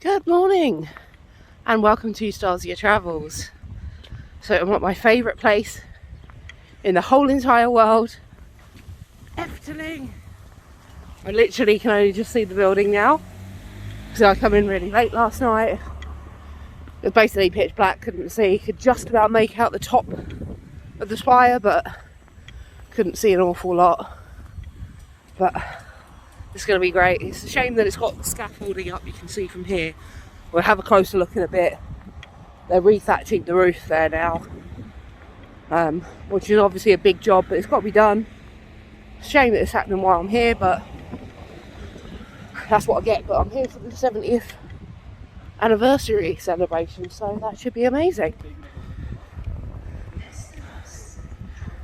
Good morning and welcome to Stasia Travels. So I'm at my favourite place in the whole entire world, Efteling. I literally can only just see the building now because I come in really late last night. It was basically pitch black, couldn't see, could just about make out the top of the spire but couldn't see an awful lot. But it's going to be great. It's a shame that it's got scaffolding up, you can see from here. We'll have a closer look in a bit. They're rethatching the roof there now, which is obviously a big job, but it's got to be done. It's a shame that it's happening while I'm here, but that's what I get. But I'm here for the 70th anniversary celebration, so that should be amazing.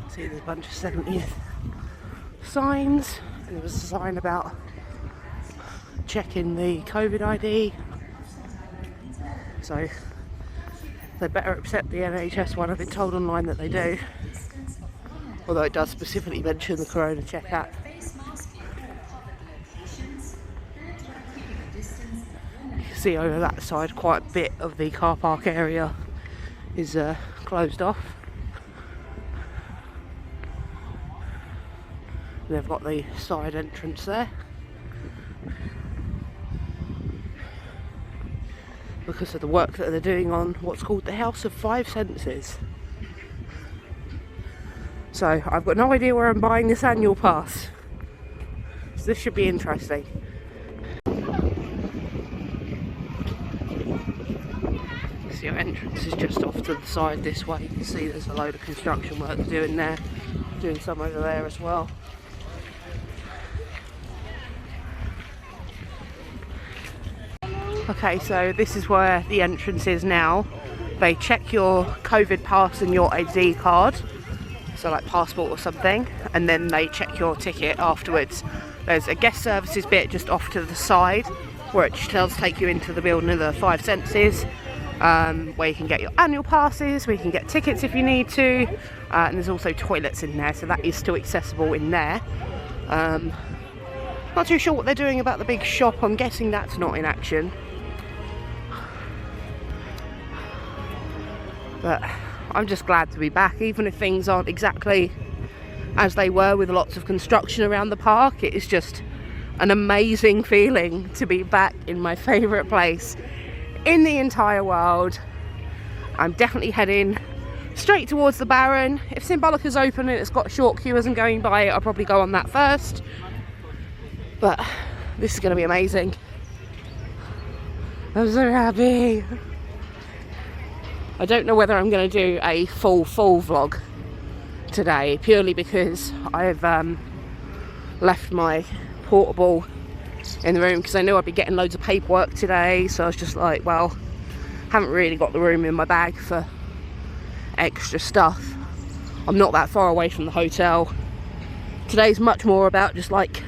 See, there's a bunch of 70th signs. There was a sign about checking the COVID ID, so they better accept the NHS one. I've been told online that they do, although it does specifically mention the Corona Check app. You can see over that side quite a bit of the car park area is closed off. They've got the side entrance there because of the work that they're doing on what's called the House of Five Senses. So I've got no idea where I'm buying this annual pass, so this should be interesting. So your entrance is just off to the side this way. You can see there's a load of construction work doing there, doing some over there as well. Okay, so this is where the entrance is now. They check your COVID pass and your ID card, so like passport or something, and then they check your ticket afterwards. There's a guest services bit just off to the side where it does take you into the building of the Five Senses, where you can get your annual passes, where you can get tickets if you need to, and there's also toilets in there, so that is still accessible in there. Not too sure what they're doing about the big shop. I'm guessing that's not in action. But I'm just glad to be back, even if things aren't exactly as they were with lots of construction around the park. It is just an amazing feeling to be back in my favourite place in the entire world. I'm definitely heading straight towards the Baron. If Symbolica's open and it's got a short queue as I'm going by it, I'll probably go on that first. But this is going to be amazing. I'm so happy. I don't know whether I'm going to do a full vlog today, purely because I've left my portable in the room because I knew I'd be getting loads of paperwork today, so I was just like, well, haven't really got the room in my bag for extra stuff. I'm not that far away from the hotel. Today's much more about just like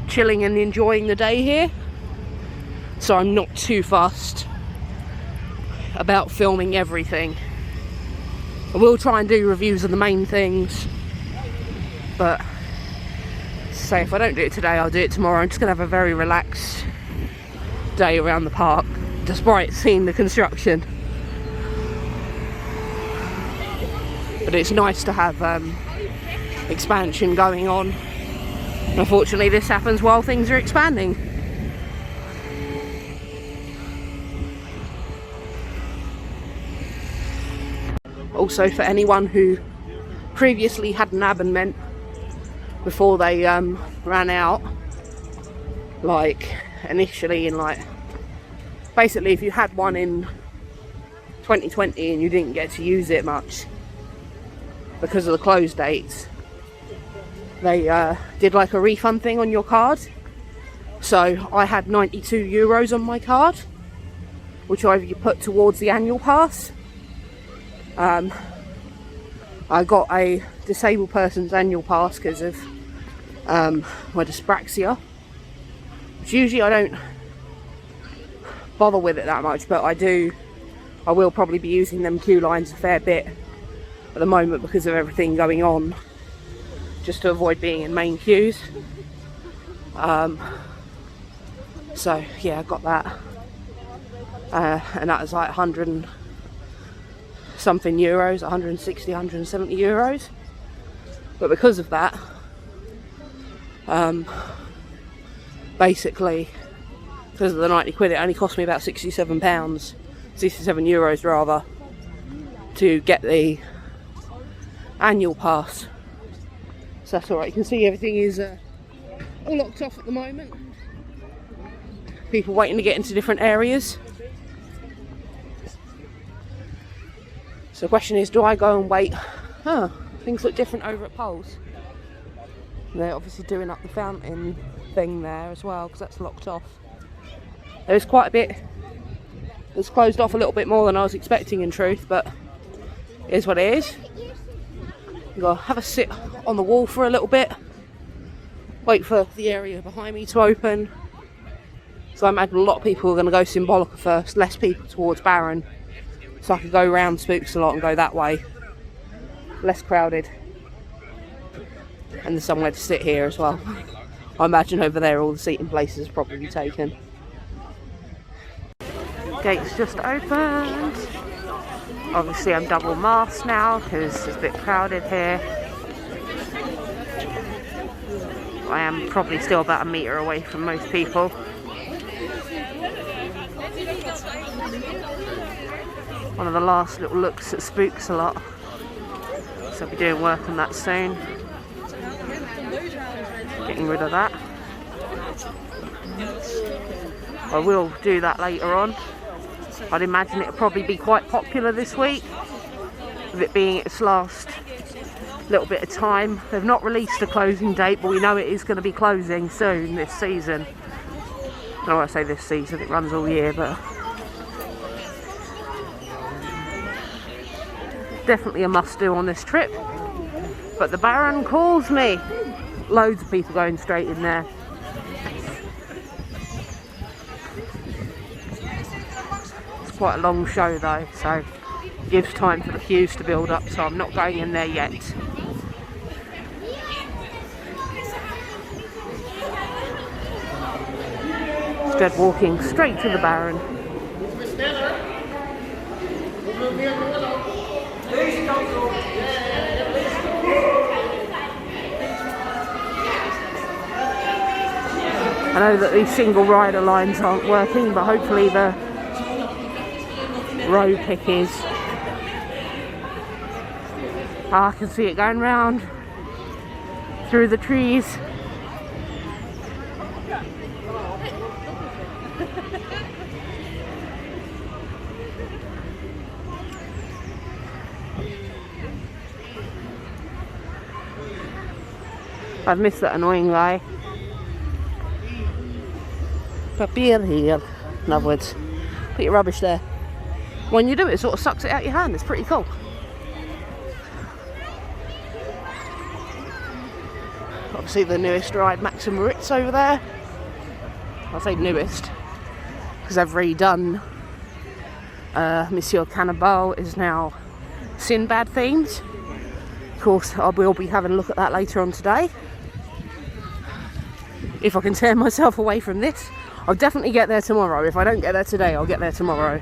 chilling and enjoying the day here, so I'm not too fussed about filming everything. I will try and do reviews of the main things, but say if I don't do it today, I'll do it tomorrow. I'm just gonna have a very relaxed day around the park despite seeing the construction. But it's nice to have expansion going on. Unfortunately, this happens while things are expanding. Also, for anyone who previously had an abonnement before they ran out, like initially in like, basically if you had one in 2020 and you didn't get to use it much because of the close dates, they did like a refund thing on your card. So I had 92 euros on my card, which I put towards the annual pass. I got a disabled person's annual pass because of my dyspraxia, which usually I don't bother with it that much, but I will probably be using them queue lines a fair bit at the moment because of everything going on, just to avoid being in main queues. So yeah, I got that. and that was like 100 and something euros, 160, 170 euros. But because of that, basically, because of the 90 quid, it only cost me about £67, 67 euros rather, to get the annual pass. So that's alright. You can see everything is all locked off at the moment. People waiting to get into different areas. So the question is, do I go and wait? Things look different over at Poles. They're obviously doing up the fountain thing there as well, because that's locked off. There's quite a bit. It's closed off a little bit more than I was expecting, in truth, but it is what it is. You've got to have a sit on the wall for a little bit, wait for the area behind me to open. So I imagine a lot of people are going to go Symbolica first, less people towards Baron, so I could go round Spooks a lot and go that way. Less crowded. And there's somewhere to sit here as well. I imagine over there all the seating places are probably taken. Gates just opened. Obviously I'm double masked now because it's a bit crowded here. I am probably still about a metre away from most people. One of the last little looks at Spooks a lot. So I'll be doing work on that soon. Getting rid of that. I will do that later on. I'd imagine it'll probably be quite popular this week, with it being its last little bit of time. They've not released a closing date, but we know it is going to be closing soon this season. I don't want to say this season, it runs all year, but definitely a must-do on this trip. But the Baron calls me. Loads of people going straight in there. It's quite a long show though, so it gives time for the queues to build up, so I'm not going in there yet. Instead walking straight to the Baron. I know that these single rider lines aren't working, but hopefully the row pick is. I can see it going round through the trees. I've missed that annoying guy. Put beer here. In other words, put your rubbish there. When you do it, it sort of sucks it out your hand. It's pretty cool. Obviously the newest ride, Maxim Ritz over there. I'll say newest because they've redone Monsieur Cannibal is now Sinbad themed. Of course, I will be having a look at that later on today. If I can tear myself away from this, I'll definitely get there tomorrow. If I don't get there today, I'll get there tomorrow.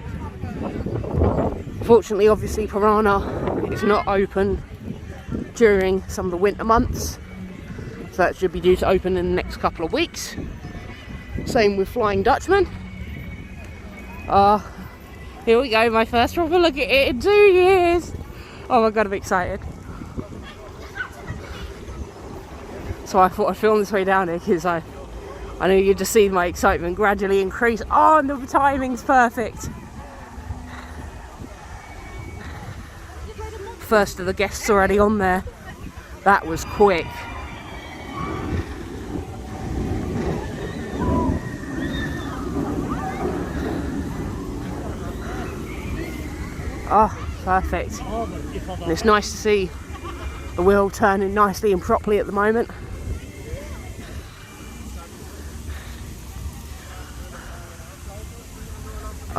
Fortunately, obviously, Piranha is not open during some of the winter months. So that should be due to open in the next couple of weeks. Same with Flying Dutchman. Here we go, my first proper look at it in 2 years. Oh my god, I'm excited. So I thought I'd film this way down here because I know you just see my excitement gradually increase. Oh, and the timing's perfect. First of the guests already on there. That was quick. Oh, perfect. And it's nice to see the wheel turning nicely and properly at the moment.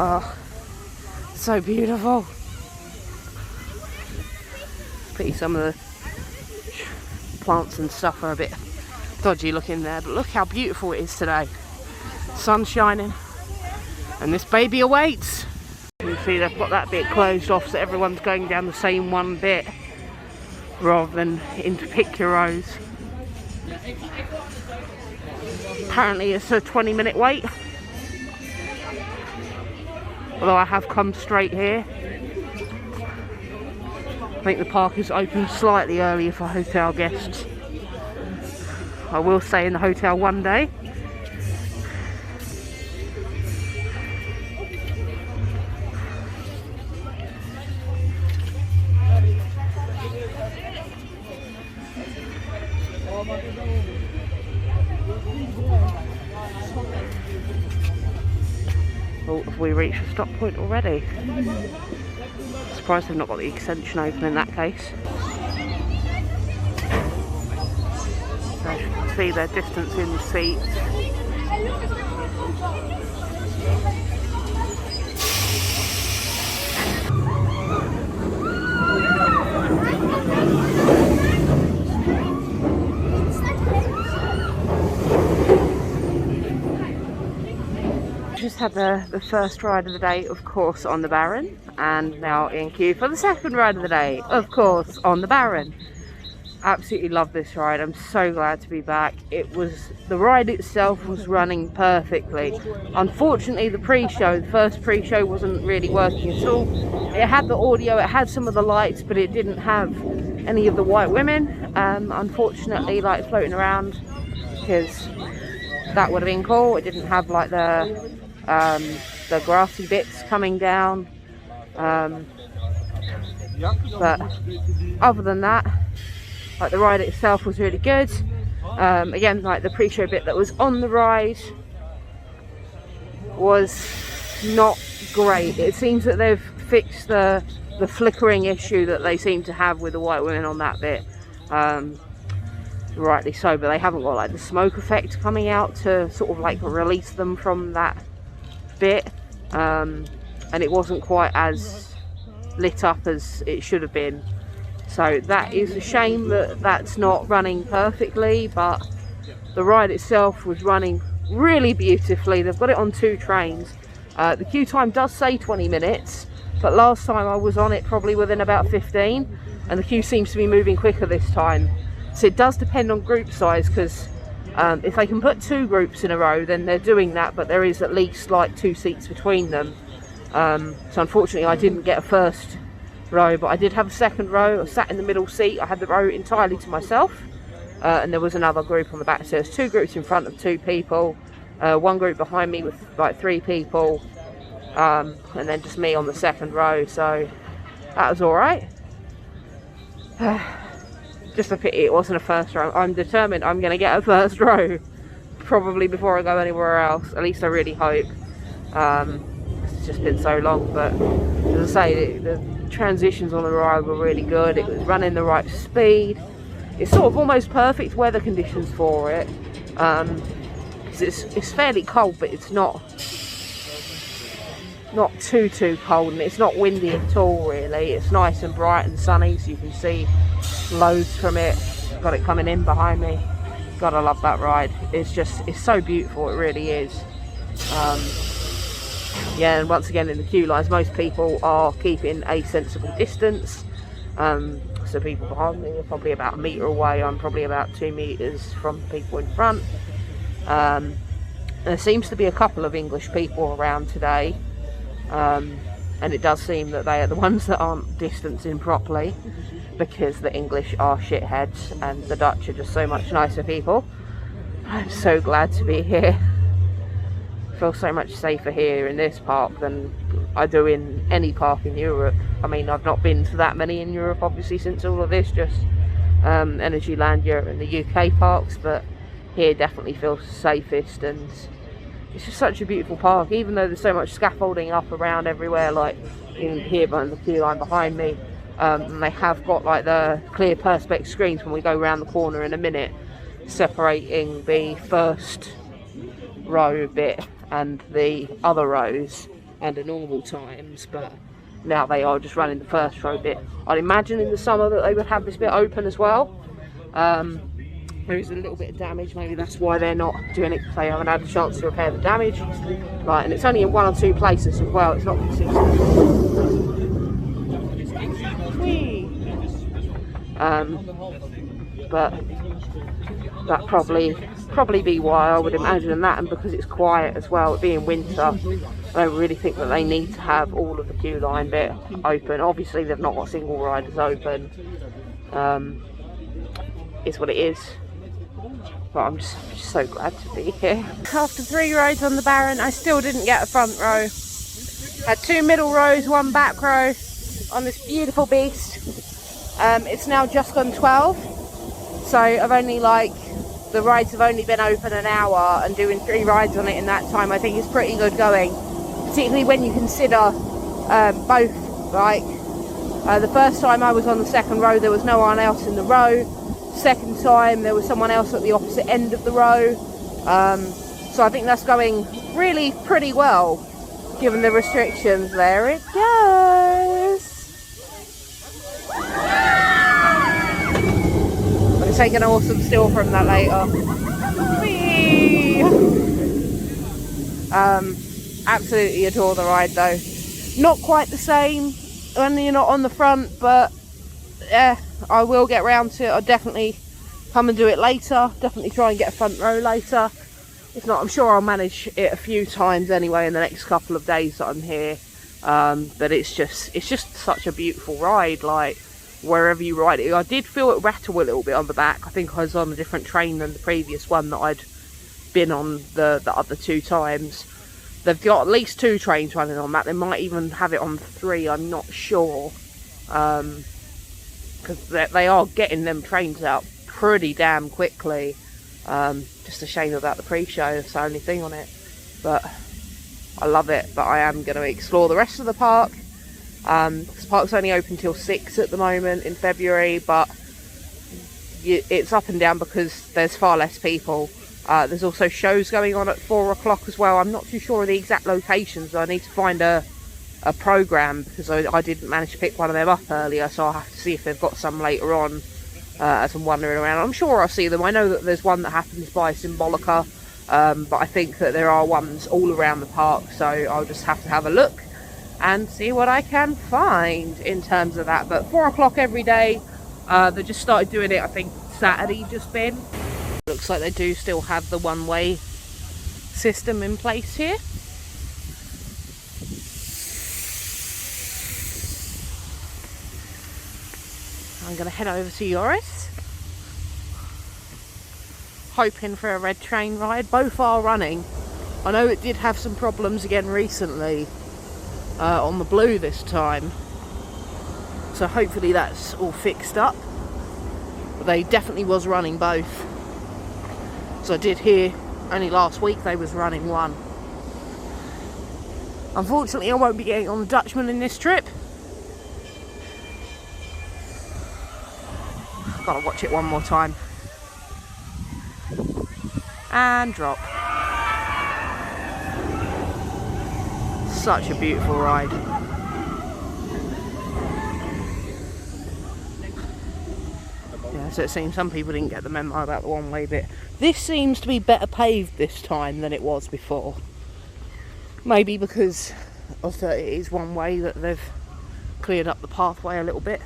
Oh, so beautiful. Pity some of the plants and stuff are a bit dodgy looking there, but look how beautiful it is today. Sun shining, And this baby awaits. You see they've got that bit closed off so everyone's going down the same one bit rather than into pick your rows. Apparently it's a 20-minute wait. Although I have come straight here. I think the park is open slightly earlier for hotel guests. I will stay in the hotel one day. Oh, have we reached a stop point already? Surprised they've not got the extension open in that case. So you can see their distance in the seats. Just had the first ride of the day, of course, on the Baron, and now in queue for the second ride of the day, of course, on the Baron. Absolutely love this ride. I'm so glad to be back. The ride itself was running perfectly. Unfortunately, the first pre-show wasn't really working at all. It had the audio, it had some of the lights, but it didn't have any of the white women, unfortunately, like floating around, because that would have been cool. It didn't have like the grassy bits coming down, but other than that, like, the ride itself was really good. Again, like, the pre-show bit that was on the ride was not great. It seems that they've fixed the flickering issue that they seem to have with the white women on that bit, rightly so, but they haven't got like the smoke effect coming out to sort of like release them from that bit, and it wasn't quite as lit up as it should have been. So that is a shame that that's not running perfectly, but the ride itself was running really beautifully. They've got it on 2 trains. The queue time does say 20 minutes, but last time I was on it probably within about 15, and the queue seems to be moving quicker this time. So it does depend on group size, because if they can put 2 groups in a row, then they're doing that, but there is at least like 2 seats between them. So unfortunately I didn't get a first row, but I did have a second row. I sat in the middle seat. I had the row entirely to myself, and there was another group on the back. So there's 2 groups in front of 2 people, 1 group behind me with like 3 people, and then just me on the second row. So that was alright. Just a pity it wasn't a first row. I'm determined I'm going to get a first row, probably before I go anywhere else. At least I really hope. It's just been so long, but as I say, the transitions on the ride were really good. It was running the right speed. It's sort of almost perfect weather conditions for it, because it's fairly cold, but it's not too cold, and it's not windy at all really. It's nice and bright and sunny, so you can see loads from it. Got it coming in behind me. Gotta love that ride. It's so beautiful, it really is. Yeah, and once again in the queue lines, most people are keeping a sensible distance. So people behind me are probably about 1 metre away. I'm probably about 2 metres from people in front. There seems to be a couple of English people around today, and it does seem that they are the ones that aren't distancing properly, because the English are shitheads and the Dutch are just so much nicer people. I'm so glad to be here. I feel so much safer here in this park than I do in any park in Europe. I mean, I've not been to that many in Europe obviously since all of this, just Energyland Europe and the UK parks, but here definitely feels safest, and it's just such a beautiful park, even though there's so much scaffolding up around everywhere, like in here behind the queue line behind me. And they have got like the clear perspex screens when we go around the corner in a minute, separating the first row bit and the other rows under normal times, but now they are just running the first row bit. I'd imagine in the summer that they would have this bit open as well, there is a little bit of damage. Maybe that's why they're not doing it, because they haven't had a chance to repair the damage. Right, and it's only in 1 or 2 places as well. It's not consistent. Whee! But that probably be why, I would imagine that, and because it's quiet as well, it being winter, I don't really think that they need to have all of the queue line bit open. Obviously they've not got single riders open, is what it is, but I'm just so glad to be here. After 3 rows on the Baron, I still didn't get a front row. Had 2 middle rows, 1 back row on this beautiful beast. It's now just gone 12, so I've only the rides have only been open an hour, and doing 3 rides on it in that time I think is pretty good going, particularly when you consider both, the first time I was on the 2nd row there was no one else in the row, second time there was someone else at the opposite end of the row, so I think that's going really pretty well given the restrictions. There it goes. I'm going to take an awesome still from that later. Whee! Absolutely adore the ride though. Not quite the same when you're not on the front, but yeah, I will get round to it. I'll definitely come and do it later. Definitely try and get a front row later. If not, I'm sure I'll manage it a few times anyway in the next couple of days that I'm here. But it's just such a beautiful ride, wherever you ride it. I did feel it rattle a little bit on the back. I think I was on a different train than the previous one that I'd been on the other 2 times. They've got at least 2 trains running on that. They might even have it on 3, I'm not sure. Because they are getting them trains out pretty damn quickly. Just a shame about the pre-show, that's the only thing on it. But I love it. But I am going to explore the rest of the park. This park's only open till 6 at the moment in February, but it's up and down because there's far less people. There's also shows going on at 4 o'clock as well. I'm not too sure of the exact locations. I need to find a programme because I didn't manage to pick one of them up earlier, so I'll have to see if they've got some later on as I'm wandering around. I'm sure I'll see them. I know that there's one that happens by Symbolica, but I think that there are ones all around the park, so I'll just have to have a look and see what I can find in terms of that. But 4 o'clock every day. They just started doing it, I think Saturday just been. Looks like they do still have the one-way system in place here. I'm going to head over to Yoris, hoping for a red train ride. Both are running. I know it did have some problems again recently on the blue this time, so hopefully that's all fixed up. But they definitely was running both. So I did hear only last week they was running one. Unfortunately I won't be getting on the Dutchman in this trip. Gotta watch it one more time. And drop. Such a beautiful ride. Yeah, so it seems some people didn't get the memo about the one-way bit. This seems to be better paved this time than it was before. Maybe because of it is one way that they've cleared up the pathway a little bit.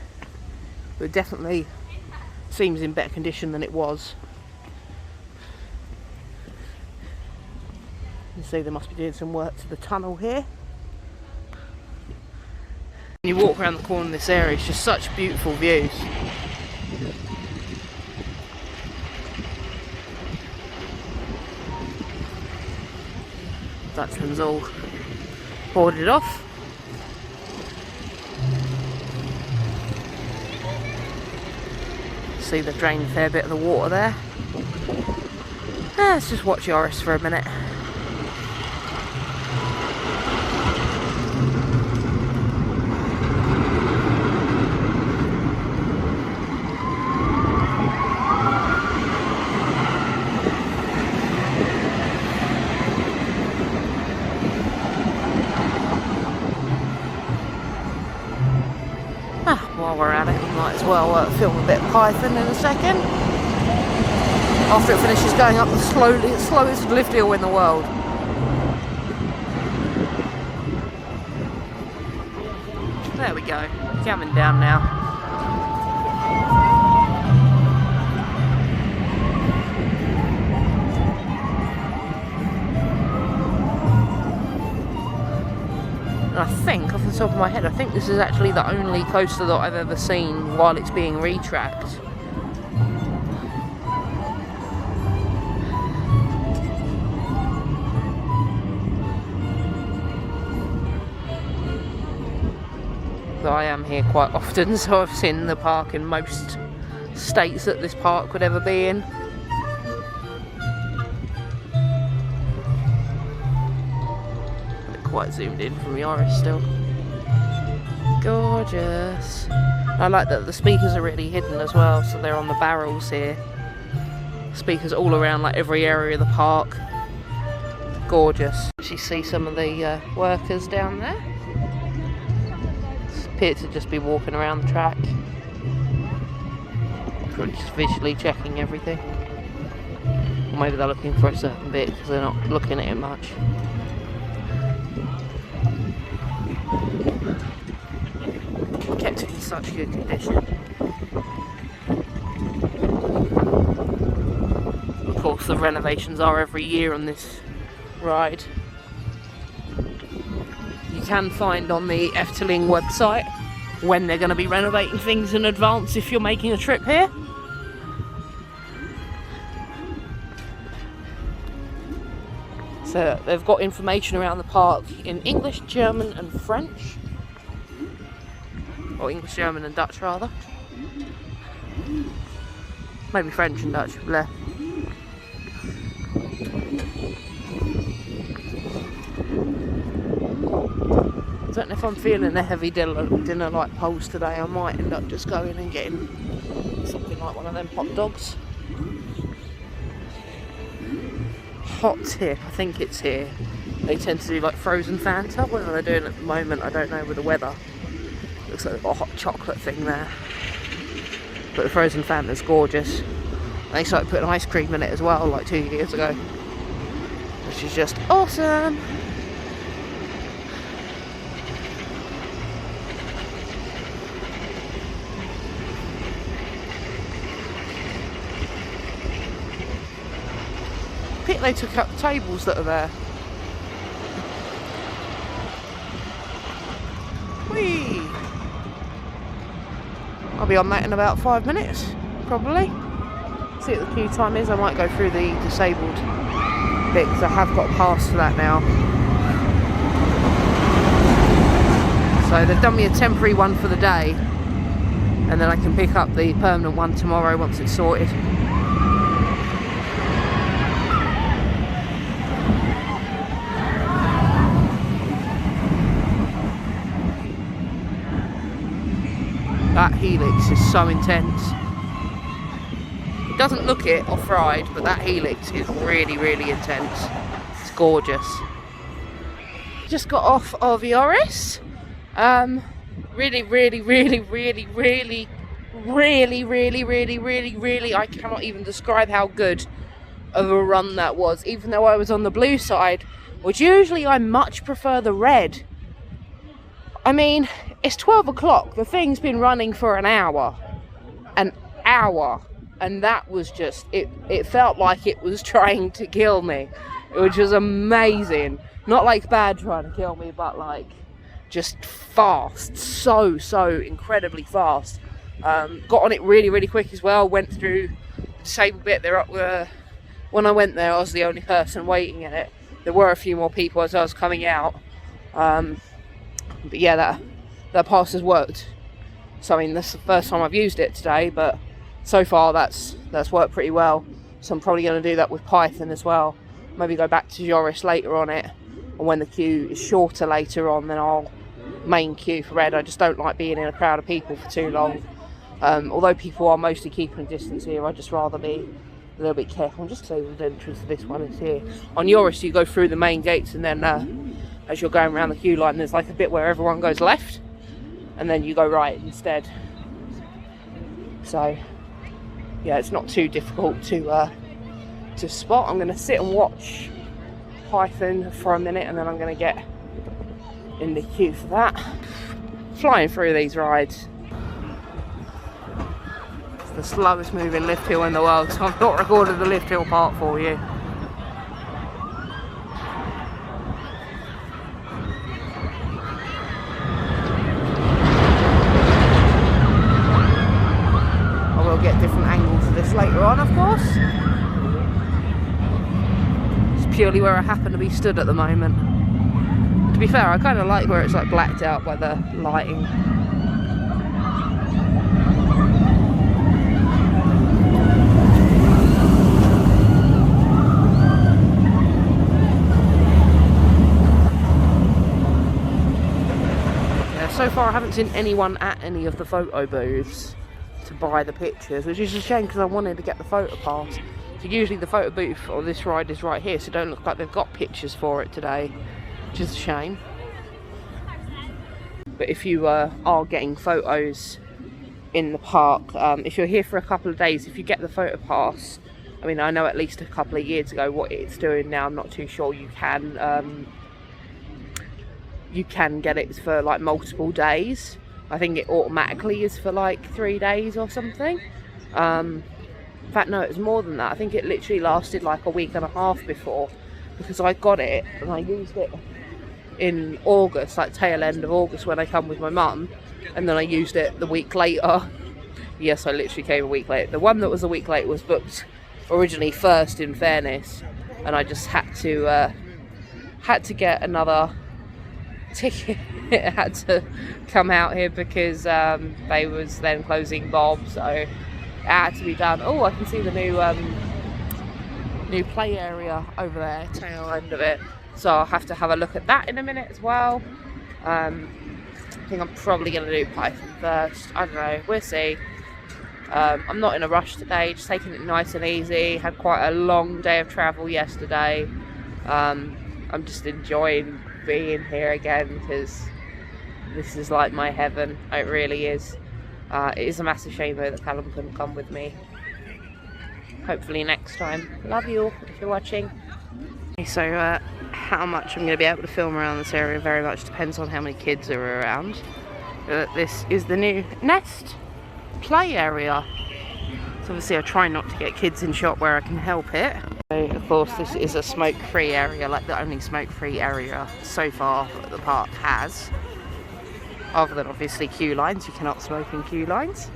But it definitely seems in better condition than it was. You see they must be doing some work to the tunnel here. When you walk around the corner of this area, it's just such beautiful views. Dutchman's all boarded off. See they've drained a fair bit of the water there. Let's just watch Yoris for a minute. While we're at it, we might as well film a bit of Python in a second. after it finishes going up the slowest lift hill in the world. There we go, coming down now. And I think, off the top of my head, I think this is actually the only coaster that I've ever seen while it's being retracked. I am here quite often, so I've seen the park in most states that this park could ever be in. Quite zoomed in from Yoris still. Gorgeous. I like that the speakers are really hidden as well, so they're on the barrels here. Speakers all around like every area of the park. Gorgeous. You see some of the workers down there. Appear to just be walking around the track. Probably just visually checking everything. Or maybe they're looking for a certain bit because they're not looking at it much. Kept it in such good condition. Of course, the renovations are every year on this ride. You can find on the Efteling website when they're going to be renovating things in advance if you're making a trip here. So they've got information around the park in English, German and French. Or English, German and Dutch rather. Maybe French and Dutch. Bleh. I don't know if I'm feeling a heavy dinner like Poles today. I might end up just going and getting something like one of them hot dogs. Hot tip, I think it's here. They tend to do like frozen Fanta. What are they doing at the moment? I don't know with the weather. Looks like they've got a hot chocolate thing there. But the frozen Fanta's gorgeous. They started putting ice cream in it as well, like 2 years ago. Which is just awesome. I think they took out the tables that are there. Whee! I'll be on that in about 5 minutes, probably. See what the queue time is. I might go through the disabled bit because I have got a pass for that now. So they've done me a temporary one for the day, and then I can pick up the permanent one tomorrow once it's sorted. That helix is so intense. It doesn't look it off-ride, but that helix is really, really intense. It's gorgeous. Just got off of Yoris. Really, I cannot even describe how good of a run that was, even though I was on the blue side, which usually I much prefer the red. I mean, it's 12 o'clock, the thing's been running for an hour, and that was just, it felt like it was trying to kill me, which was amazing. Not like bad trying to kill me, but like just fast, so incredibly fast. Got on it really quick as well, went through the disabled bit. When I went there, I was the only person waiting in it. There were a few more people as I was coming out. But yeah, that pass has worked. So I mean, this is the first time I've used it today, but so far that's worked pretty well. So I'm probably going to do that with Python as well. Maybe go back to Yoris later on it, and when the queue is shorter later on, then I'll main queue for red. I just don't like being in a crowd of people for too long. Although people are mostly keeping a distance here, I'd just rather be a little bit careful. I'm just saying the entrance to this one is here. On Yoris, you go through the main gates, and then as you're going around the queue line, there's like a bit where everyone goes left, and then you go right instead. So yeah, it's not too difficult to to spot. I'm going to sit and watch Python for a minute, and then I'm going to get in the queue for that. Flying through these rides. It's the slowest moving lift hill in the world, so I've not recorded the lift hill part for you. I will get different angles of this later on, of course. It's purely where I happen to be stood at the moment. To be fair, I kind of like where it's like blacked out by the lighting. Yeah, so far I haven't seen anyone at any of the photo booths to buy the pictures, which is a shame because I wanted to get the photo pass. So usually the photo booth or this ride is right here, so it don't look like they've got pictures for it today, which is a shame. But if you are getting photos in the park, if you're here for a couple of days, if you get the photo pass, I mean, I know at least a couple of years ago what it's doing now, I'm not too sure. You can get it for like multiple days. I think it automatically is for like 3 days or something. In fact, no, it was more than that. I think it literally lasted like a week and a half before, because I got it and I used it in August, like tail end of August when I come with my mum, and then I used it the week later. Yes, I literally came a week later. The one that was a week late was booked originally first, in fairness, and I just had to get another ticket. It had to come out here because they was then closing Bob, so it had to be done. Oh, I can see the new play area over there, tail end of it. So I'll have to have a look at that in a minute as well. I think I'm probably going to do Python first. I don't know, we'll see. I'm not in a rush today, just taking it nice and easy. Had quite a long day of travel yesterday. I'm just enjoying being here again because this is like my heaven. It really is. It is a massive shame though that Callum couldn't come with me. Hopefully next time. Love you all if you're watching. So how much I'm going to be able to film around this area very much depends on how many kids are around. This is the new Nest play area. So obviously I try not to get kids in shot where I can help it. So of course this is a smoke-free area, like the only smoke-free area so far that the park has. Other than obviously queue lines, you cannot smoke in queue lines.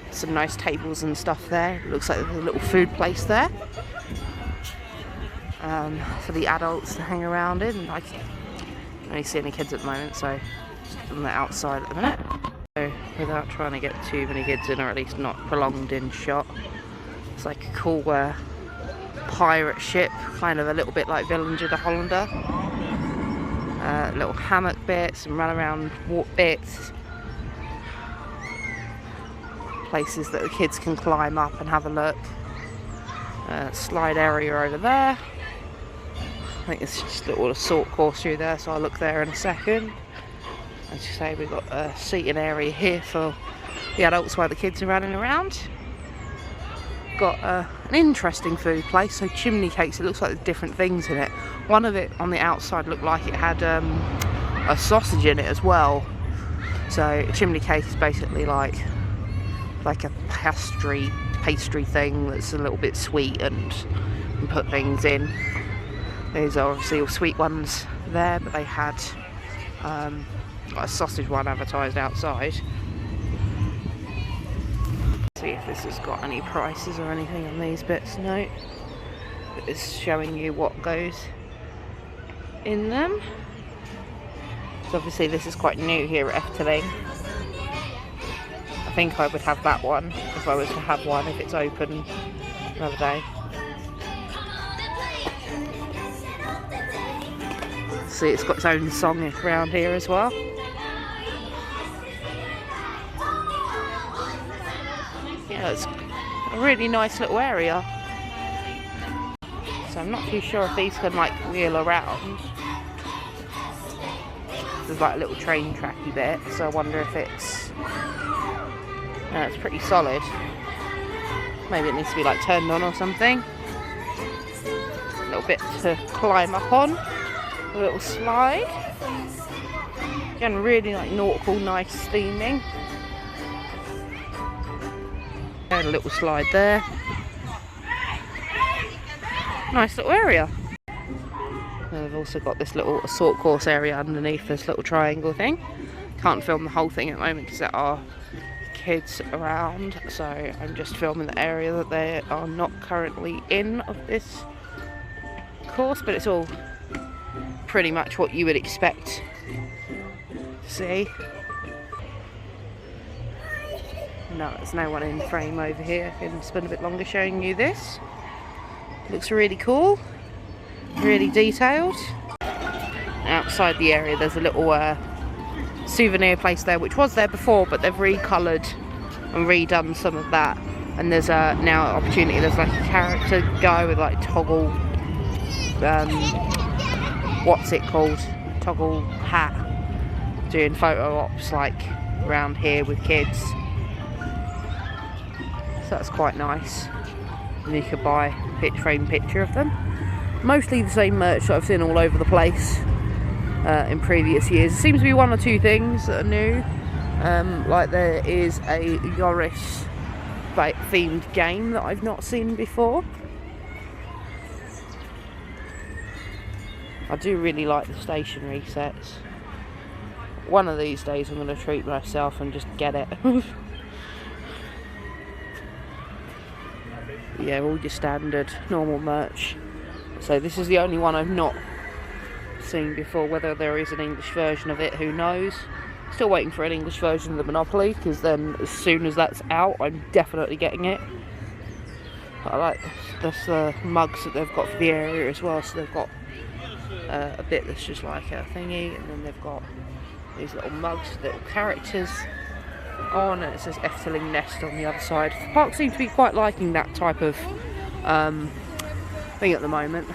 Some nice tables and stuff there. It looks like there's a little food place there. For the adults to hang around in. I can't really see any kids at the moment, so just on the outside at the minute. So without trying to get too many kids in, or at least not prolonged in shot, it's like a cool pirate ship, kind of a little bit like Villager the Hollander. Little hammock bits and run around walk bits. Places that the kids can climb up and have a look. Slide area over there. I think it's just a little assault course through there, so I'll look there in a second. As you say, we've got a seating area here for the adults while the kids are running around. Got an interesting food place, so chimney cakes. It looks like there's different things in it. One of it on the outside looked like it had a sausage in it as well. So a chimney cake is basically like a pastry thing that's a little bit sweet, and you can put things in. These are obviously all sweet ones there, but they had a sausage one advertised outside. See if this has got any prices or anything on these bits. No, it's showing you what goes in them. So obviously this is quite new here at Efteling. I think I would have that one if I was to have one, if it's open another day. See, it's got its own song around here as well. Yeah, it's a really nice little area. So I'm not too sure if these can like wheel around. There's like a little train tracky bit, so I wonder if it's pretty solid. Maybe it needs to be like turned on or something. little bit to climb up on, a little slide. Again, really like nautical, nice theming. And a little slide there. Nice little area. And we've also got this little assault course area underneath this little triangle thing. Can't film the whole thing at the moment because there are kids around, so I'm just filming the area that they are not currently in of this course, but it's all pretty much what you would expect to see. No, there's no one in frame over here. I can spend a bit longer showing you this. Looks really cool, really detailed. Outside the area there's a little souvenir place there, which was there before, but they've recoloured and redone some of that. And there's now an opportunity, there's like a character guy with like toggle, what's it called? Toggle hat, doing photo ops like around here with kids. So that's quite nice. And you could buy a frame picture of them. Mostly the same merch that I've seen all over the place in previous years. There seems to be one or two things that are new. Like there is a Yoris themed game that I've not seen before. I do really like the stationery sets. One of these days I'm going to treat myself and just get it. Yeah, all your standard normal merch. So this is the only one I've not seen before. Whether there is an English version of it, who knows. Still waiting for an English version of the Monopoly, because then as soon as that's out I'm definitely getting it. But I like the mugs that they've got for the area as well. So they've got a bit that's just like a thingy, and then they've got these little mugs with little characters on, and it says Efteling Nest on the other side. The park seems to be quite liking that type of thing at the moment.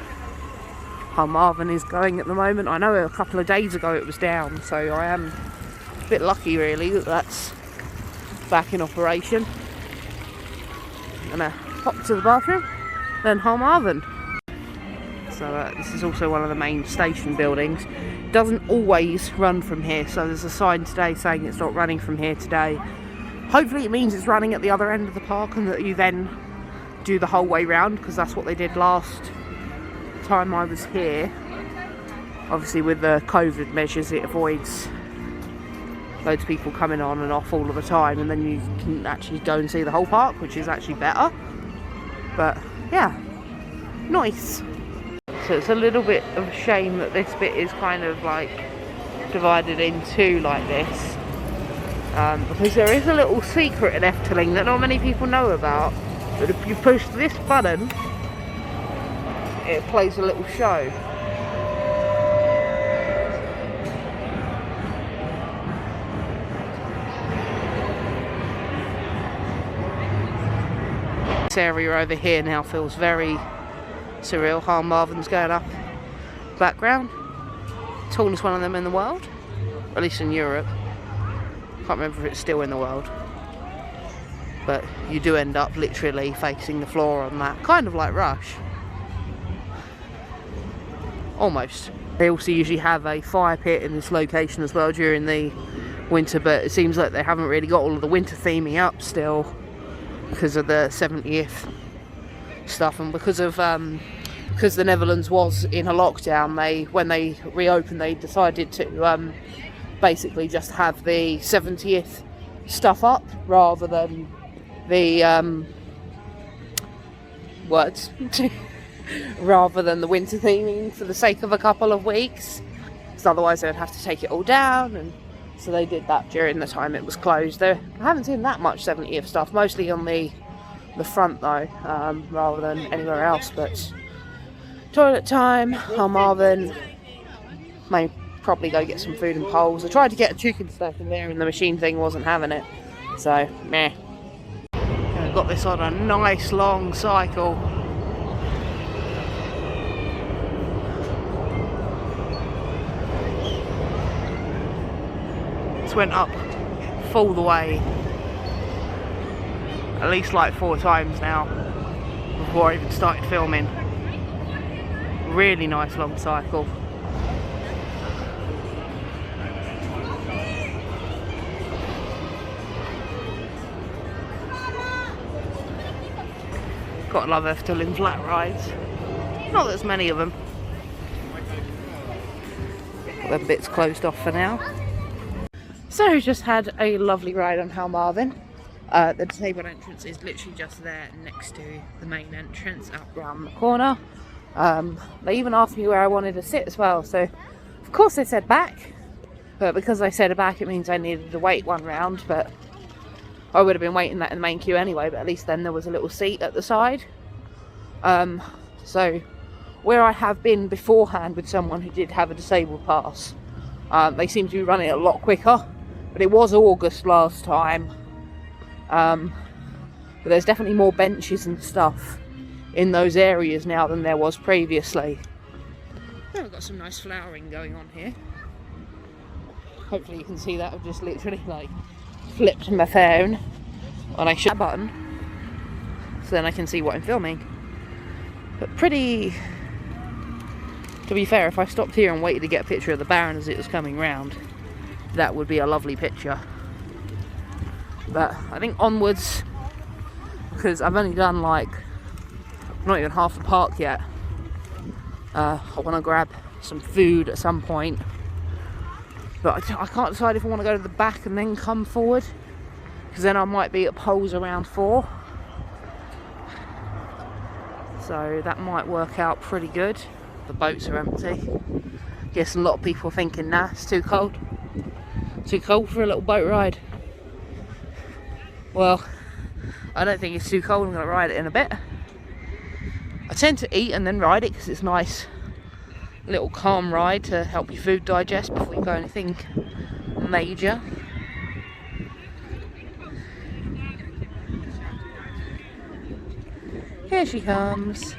How Marvin is going at the moment. I know a couple of days ago it was down, so I am a bit lucky really that that's back in operation. I'm gonna pop to the bathroom, then home Marvin. So this is also one of the main station buildings. It doesn't always run from here, so there's a sign today saying it's not running from here today. Hopefully it means it's running at the other end of the park and that you then do the whole way round, because that's what they did last time I was here. Obviously with the COVID measures it avoids loads of people coming on and off all of the time, and then you can actually go and see the whole park, which is actually better. But yeah, nice. So it's a little bit of a shame that this bit is kind of like divided in two like this, because there is a little secret in Efteling that not many people know about. But if you push this button, it plays a little show. This area over here now feels very surreal. Harm Marvin's going up. Background. Tallest one of them in the world. At least in Europe. Can't remember if it's still in the world. But you do end up literally facing the floor on that. Kind of like Rush. Almost. They also usually have a fire pit in this location as well during the winter, but it seems like they haven't really got all of the winter theming up still because of the 70th stuff, and because the Netherlands was in a lockdown, when they reopened they decided to basically just have the 70th stuff up rather than the rather than the winter theming, for the sake of a couple of weeks, because otherwise they would have to take it all down. And so they did that during the time it was closed. I haven't seen that much 70th stuff, mostly on the front though, rather than anywhere else. But toilet time. Marvin may probably go get some food and poles. I tried to get a chicken stack in there and the machine thing wasn't having it, so meh. And I've got this on a nice long cycle. This went up full the way at least like 4 times now before I even started filming. Really nice long cycle. Gotta love Efteling flat rides. Not that there's many of them. The bit's closed off for now. So just had a lovely ride on Marvin. The disabled entrance is literally just there next to the main entrance up round the corner. They even asked me where I wanted to sit as well, so of course they said back, but because I said back it means I needed to wait one round, but I would have been waiting that in the main queue anyway, but at least then there was a little seat at the side. So where I have been beforehand with someone who did have a disabled pass, they seem to be running a lot quicker, but it was August last time. But there's definitely more benches and stuff in those areas now than there was previously. Oh, we've got some nice flowering going on here. Hopefully you can see that. I've just literally like flipped my phone and I shut the button so then I can see what I'm filming. But pretty, to be fair, if I stopped here and waited to get a picture of the Baron as it was coming round, that would be a lovely picture. But I think onwards, because I've only done like not even half the park yet, I want to grab some food at some point, but I can't decide if I want to go to the back and then come forward, because then I might be at poles around 4, so that might work out pretty good. The boats are empty. Guess a lot of people are thinking, nah, it's too cold for a little boat ride. Well, I don't think it's too cold. I'm going to ride it in a bit. I tend to eat and then ride it because it's a nice little calm ride to help your food digest before you go anything major. Here she comes.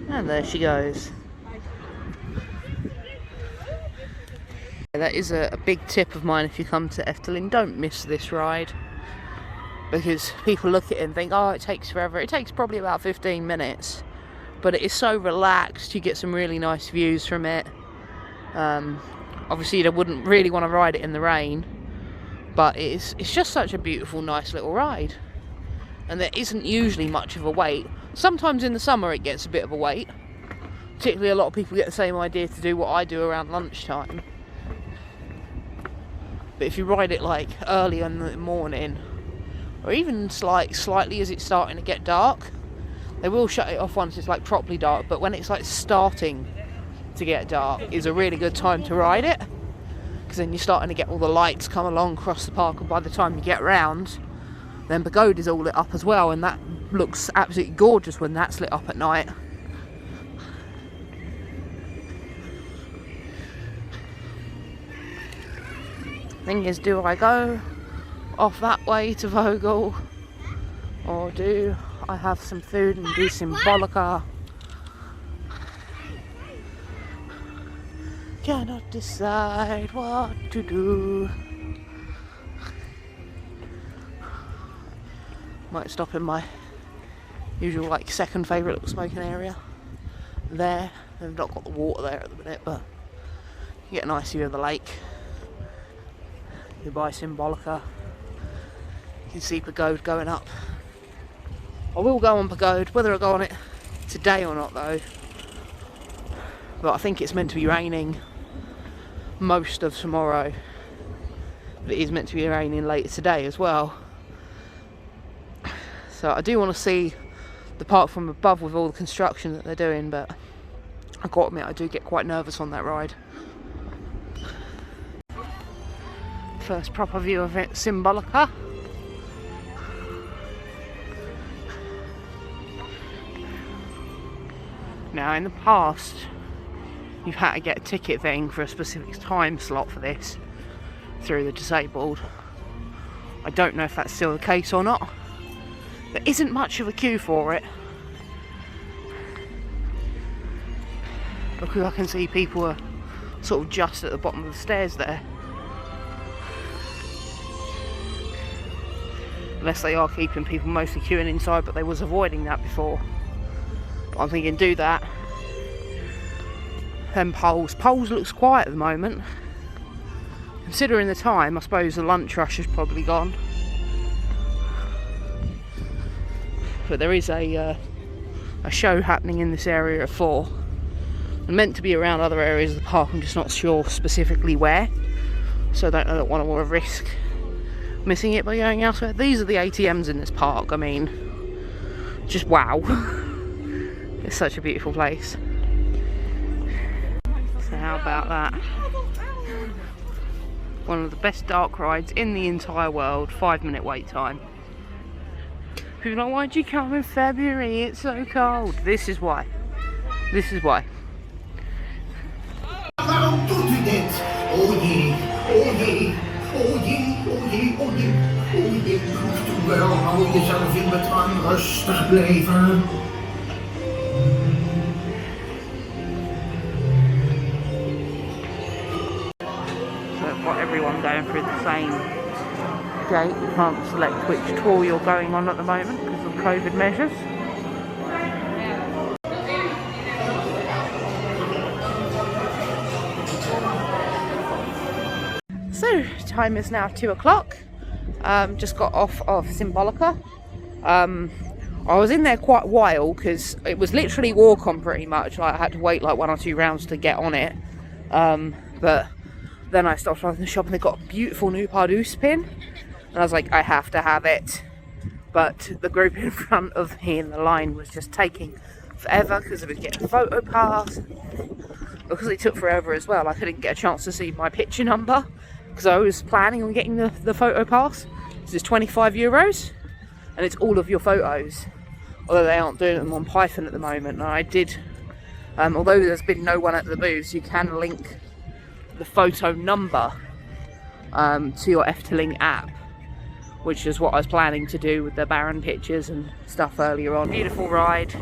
And there she goes. That is a big tip of mine if you come to Efteling. Don't miss this ride, because people look at it and think, oh, it takes forever. It takes probably about 15 minutes, but it is so relaxed. You get some really nice views from it. Obviously you wouldn't really want to ride it in the rain, but it's just such a beautiful, nice little ride. And there isn't usually much of a wait. Sometimes in the summer it gets a bit of a wait. Particularly a lot of people get the same idea to do what I do around lunchtime. But if you ride it like early in the morning, or even slightly as it's starting to get dark, they will shut it off once it's like properly dark, but when it's like starting to get dark is a really good time to ride it, because then you're starting to get all the lights come along across the park, and by the time you get round, then Pagode is all lit up as well, and that looks absolutely gorgeous when that's lit up at night. Thing is, do I go off that way to Vogel, or do I have some food and do Symbolica? Cannot decide what to do. Might stop in my usual like second favourite little smoking area there. They've not got the water there at the minute, but you get a nice view of the lake. You buy Symbolica. You can see Pagode going up. I will go on Pagode, whether I go on it today or not though. But I think it's meant to be raining most of tomorrow. But it is meant to be raining later today as well. So I do want to see the park from above with all the construction that they're doing, but I've got to admit I do get quite nervous on that ride. First proper view of it, Symbolica. Now in the past you've had to get a ticket thing for a specific time slot for this through the disabled. I don't know if that's still the case or not. There isn't much of a queue for it, because I can see people are sort of just at the bottom of the stairs there. Unless they are keeping people mostly queuing inside, but they was avoiding that before. But I'm thinking do that. Then Poles looks quiet at the moment. Considering the time, I suppose the lunch rush is probably gone. But there is a show happening in this area at 4. I'm meant to be around other areas of the park, I'm just not sure specifically where. So I don't want to risk missing it by going elsewhere. These are the ATMs in this park. I mean, just wow. It's such a beautiful place. So how about that? One of the best dark rides in the entire world. 5-minute wait time. People are like, why'd you come in February? It's so cold. This is why. This is why. Hou jezelf in bedwang, rustig blijven. So I've got everyone going through the same gate. You can't select which tour you're going on at the moment because of COVID measures. So, time is now 2 o'clock. Just got off of Symbolica. I was in there quite a while because it was literally walk on pretty much. Like I had to wait like 1 or 2 rounds to get on it. But then I stopped by the shop and they got a beautiful new Pardus pin. And I was like, I have to have it. But the group in front of me in the line was just taking forever because I was getting a photo pass. Because it took forever as well, I couldn't get a chance to see my picture number. Because I was planning on getting the photo pass. This is €25 and it's all of your photos, although they aren't doing them on Python at the moment. And I did, although there's been no one at the booths, you can link the photo number to your Efteling app, which is what I was planning to do with the Baron pictures and stuff earlier on. Beautiful ride.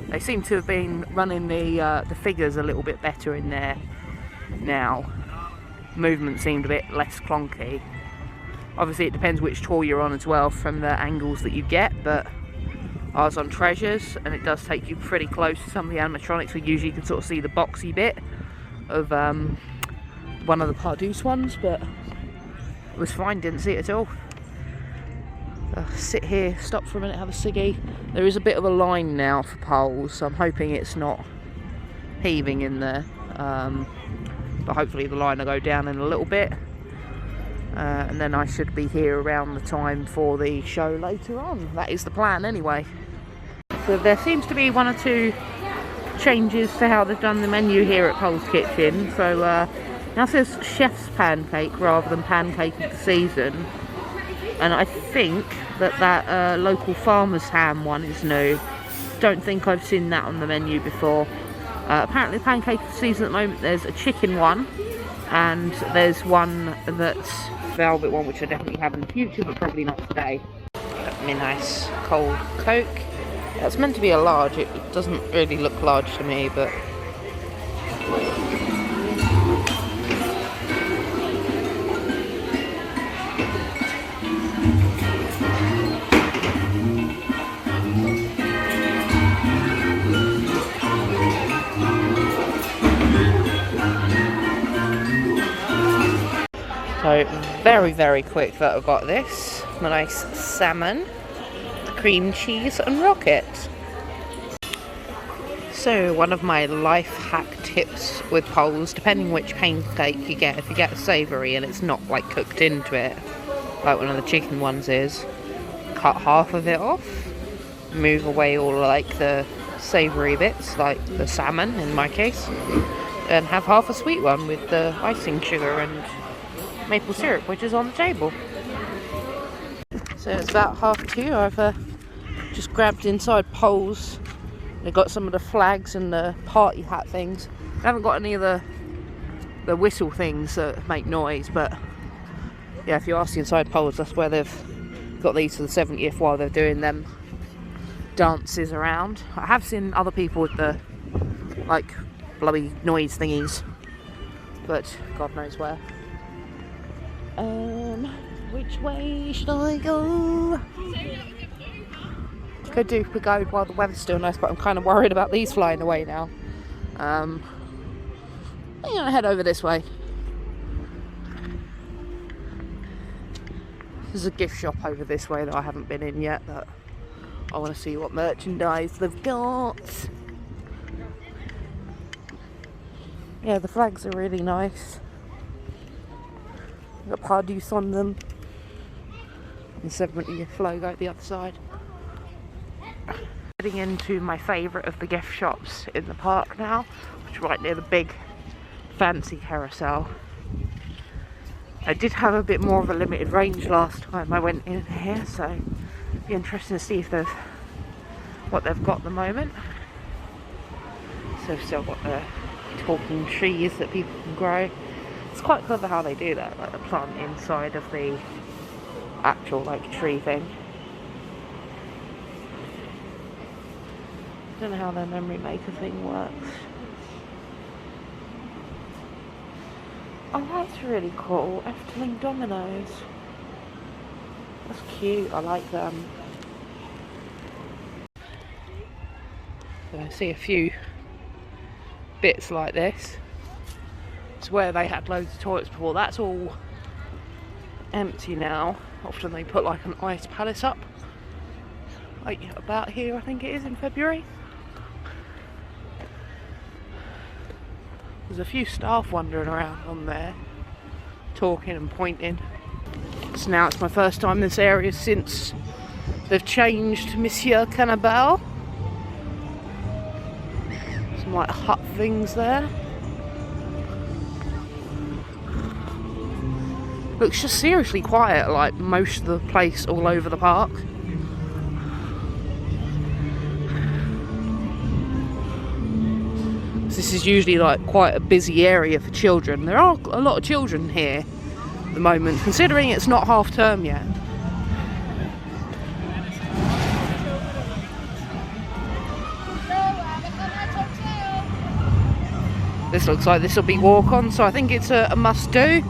They seem to have been running the figures a little bit better in there now. Movement seemed a bit less clunky. Obviously it depends which tour you're on as well from the angles that you get, but I was on Treasures and it does take you pretty close to some of the animatronics, where usually you can sort of see the boxy bit of one of the Pardus ones, but it was fine, didn't see it at all. Sit here, stop for a minute, have a ciggy. There is a bit of a line now for poles, so I'm hoping it's not heaving in there. But hopefully the line will go down in a little bit. And then I should be here around the time for the show later on. That is the plan anyway. So there seems to be 1 or 2 changes to how they've done the menu here at Pole's Kitchen. So now it says chef's pancake rather than pancake of the season. And I think that local farmer's ham one is new. Don't think I've seen that on the menu before. Apparently the pancake of the season at the moment, there's a chicken one, and there's one that's velvet one, which I definitely have in the future, but probably not today. Got me nice cold Coke. It's meant to be a large, it doesn't really look large to me, but so very, very quick that I got this. A nice salmon, cream cheese and rocket. So one of my life hack tips with poles, depending which pancake you get, if you get a savoury and it's not like cooked into it, like one of the chicken ones is, cut half of it off, move away all like the savoury bits, like the salmon in my case, and have half a sweet one with the icing sugar and maple syrup, which is on the table. So it's about 2:30. I've just grabbed inside poles. They've got some of the flags and the party hat things. I haven't got any of the whistle things that make noise, but yeah, if you ask the inside poles, that's where they've got these for the 70th while they're doing them dances around. I have seen other people with the like bloody noise thingies, but God knows where. Which way should I go? Could do Pagoda while the weather's still nice, but I'm kind of worried about these flying away now. I'm gonna head over this way. There's a gift shop over this way that I haven't been in yet, that I want to see what merchandise they've got. Yeah, the flags are really nice. Got Pardus on them. And the 70th logo at the other side. Heading into my favourite of the gift shops in the park now, which is right near the big fancy carousel. I did have a bit more of a limited range last time I went in here, so it'd be interesting to see if what they've got at the moment. So they've still got the talking trees that people can grow. It's quite clever how they do that, like the plant inside of the actual tree thing. I don't know how their memory maker thing works. Oh, that's really cool. Efteling dominoes. That's cute. I like them. So I see a few bits like this. It's where they had loads of toilets before. That's all empty now. Often they put like an ice palace up. Like about here, I think it is, in February. There's a few staff wandering around on there, talking and pointing. So now it's my first time in this area since they've changed Monsieur Cannibal. Some like hut things there. Looks just seriously quiet, like most of the place all over the park. This is usually like quite a busy area for children. There are a lot of children here at the moment, considering it's not half term yet. This looks like this will be walk on, so I think it's a must do.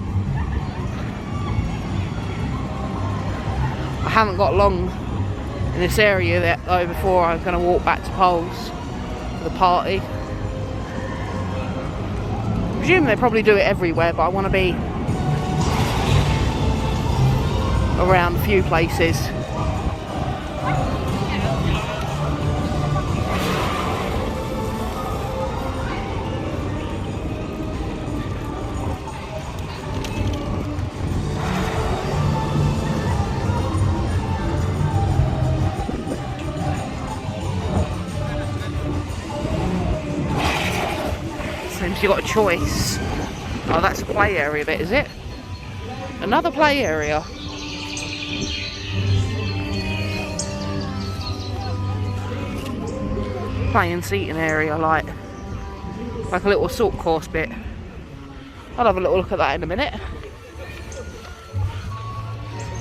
I haven't got long in this area yet though before I'm going to walk back to Poles for the party. I presume they probably do it everywhere, but I want to be around a few places. Seems you've got a choice. Oh, that's a play area bit, is it? Another play area. Play and seating area, like a little salt course bit. I'll have a little look at that in a minute.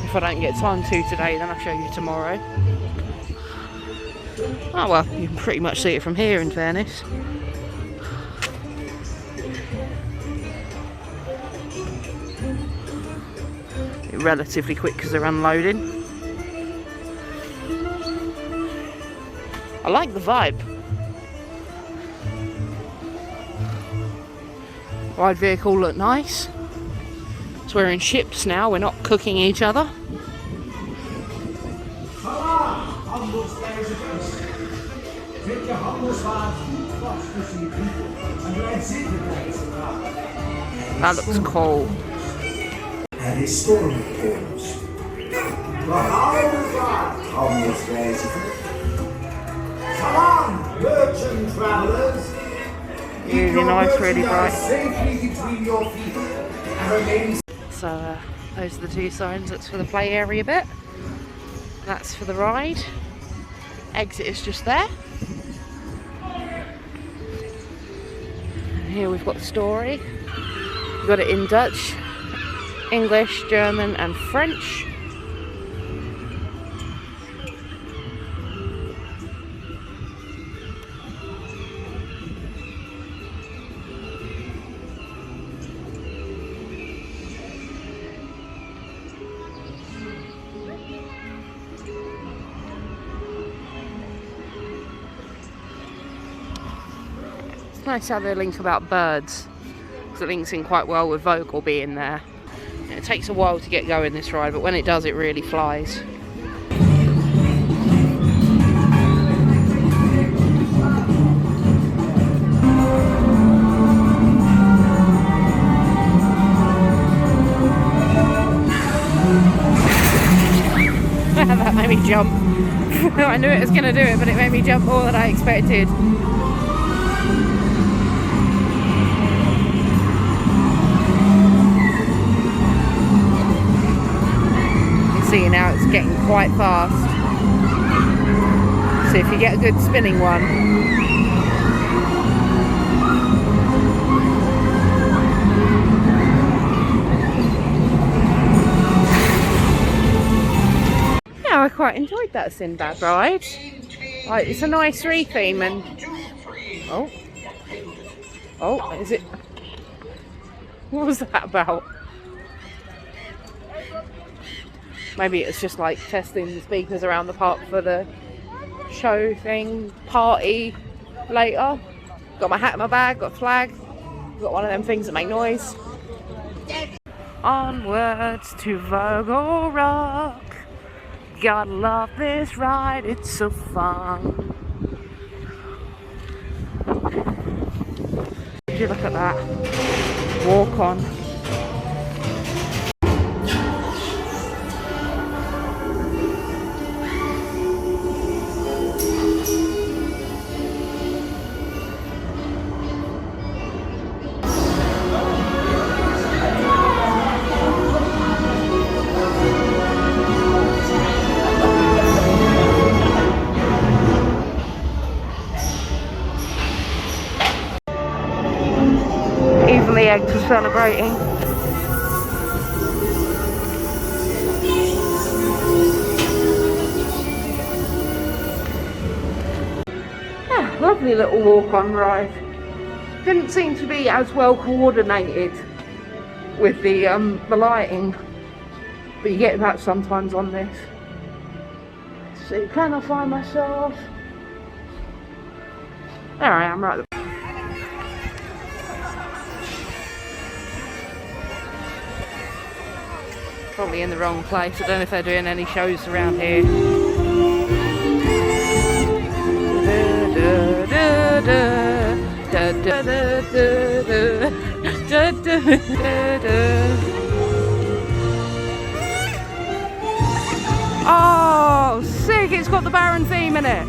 If I don't get time to today, then I'll show you tomorrow. Oh well, you can pretty much see it from here, in fairness. Relatively quick because they're unloading. I like the vibe. Ride vehicle look nice. So we're in ships now, we're not cooking each other. That looks cool. And historic forms. But how is that harmless days? Come on, merchant travellers. Really nice, really bright. Safely between your feet and remain. So those are the two signs. That's for the play area bit. That's for the ride. Exit is just there. And here we've got the story. We've got it in Dutch, English, German and French. Nice how they link about birds, because it links in quite well with Vogel being there. It takes a while to get going this ride, but when it does, it really flies. That made me jump. I knew it was going to do it, but it made me jump more than I expected. You see now it's getting quite fast. So if you get a good spinning one, I quite enjoyed that Sinbad ride. Like, it's a nice theme and oh, is it? What was that about? Maybe it's just like testing the speakers around the park for the show thing, party later. Got my hat in my bag, got a flag, got one of them things that make noise. Onwards to Vogel Rock. Gotta love this ride, it's so fun. Would you look at that? Walk on. Even the eggs were celebrating. Yeah, lovely little walk-on ride. Didn't seem to be as well coordinated with the lighting, but you get that sometimes on this. Let's see, can I find myself? There I am, right at the probably in the wrong place. I don't know if they're doing any shows around here. Oh, sick! It's got the Baron theme in it.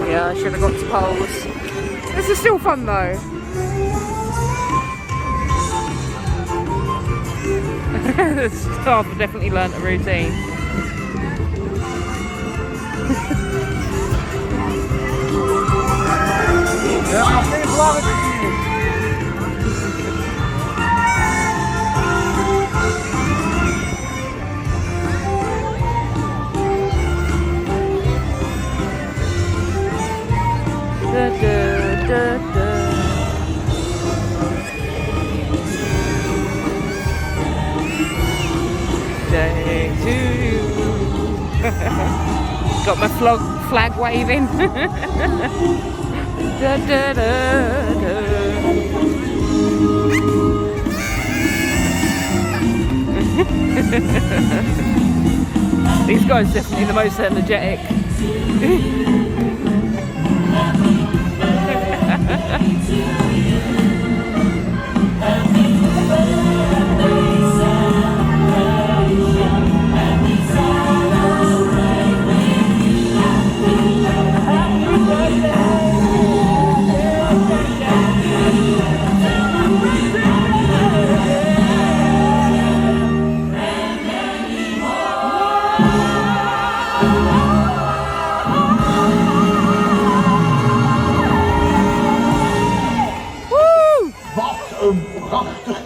Yeah, I should have got to poles. This is still fun though. The staff have definitely learnt a routine. Day to you. Got my flag waving. Da, da, da, da. These guys are definitely the most energetic.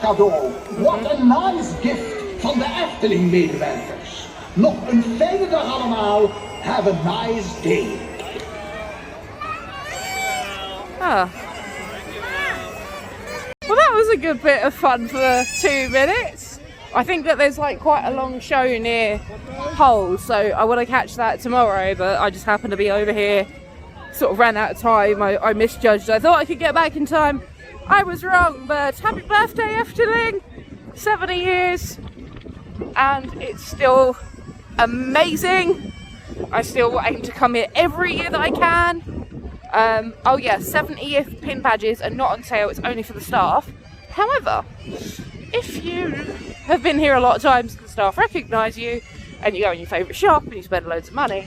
cadeau. What a nice gift van de Efteling-medewerkers. Nog een fijne dag allemaal. Have a nice day. Ah. Well, that was a good bit of fun for 2 minutes. I think that there's like quite a long show near Hull, so I want to catch that tomorrow, but I just happened to be over here. Sort of ran out of time. I misjudged. I thought I could get back in time. I was wrong, but happy birthday, Efteling! 70 years, and it's still amazing. I still aim to come here every year that I can. Oh yeah, 70th pin badges are not on sale, it's only for the staff. However, if you have been here a lot of times and the staff recognise you, and you go in your favourite shop and you spend loads of money,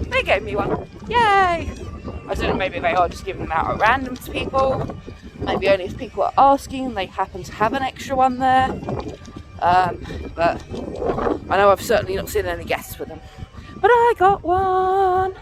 they gave me one. Yay! I don't know, maybe they are just giving them out at random to people. Maybe only if people are asking and they happen to have an extra one there. But I know I've certainly not seen any guests with them. But I got one!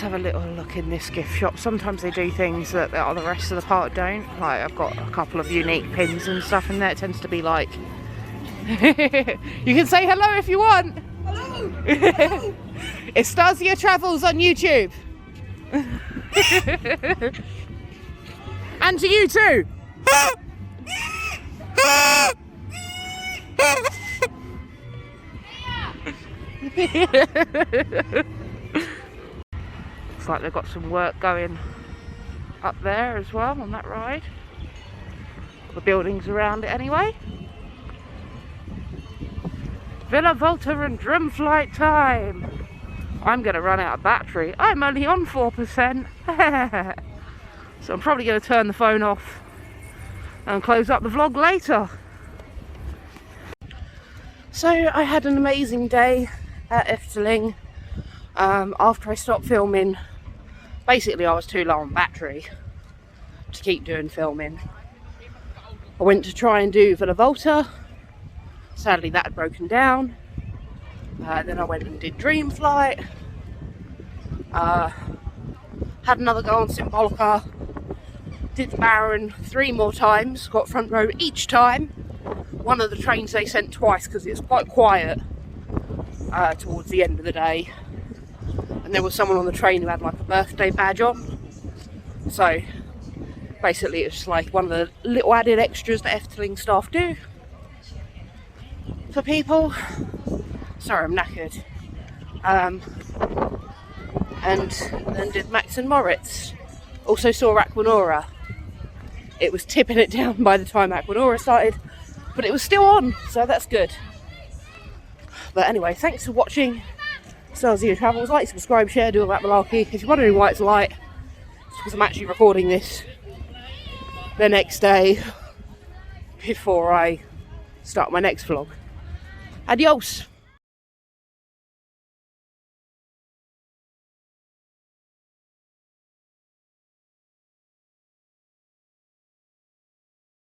Have a little look in this gift shop. Sometimes they do things that the rest of the park don't. Like, I've got a couple of unique pins and stuff in there. It tends to be like you can say hello if you want. Hello. Hello. It's Stasia Travels on YouTube. And to you too. Looks like they've got some work going up there as well on that ride. The buildings around it anyway. Villa Volta and drum flight time. I'm going to run out of battery. I'm only on 4%. So I'm probably going to turn the phone off and close up the vlog later. So I had an amazing day at Efteling. After I stopped filming, basically I was too low on battery to keep doing filming. I went to try and do Villa Volta. Sadly that had broken down. Then I went and did Dream Flight. Had another go on Symbolica. Did the Baron 3 more times, got front row each time. One of the trains they sent twice because it was quite quiet towards the end of the day. And there was someone on the train who had like a birthday badge on. So basically it's just like one of the little added extras that Efteling staff do for people. Sorry, I'm knackered. And then did Max and Moritz. Also saw Aquanura. It was tipping it down by the time Aquanura started, but it was still on, so that's good. But anyway, thanks for watching Stasia Travels. Like, subscribe, share, do all that malarkey. If you're wondering why it's light, it's because I'm actually recording this the next day before I start my next vlog. Adios!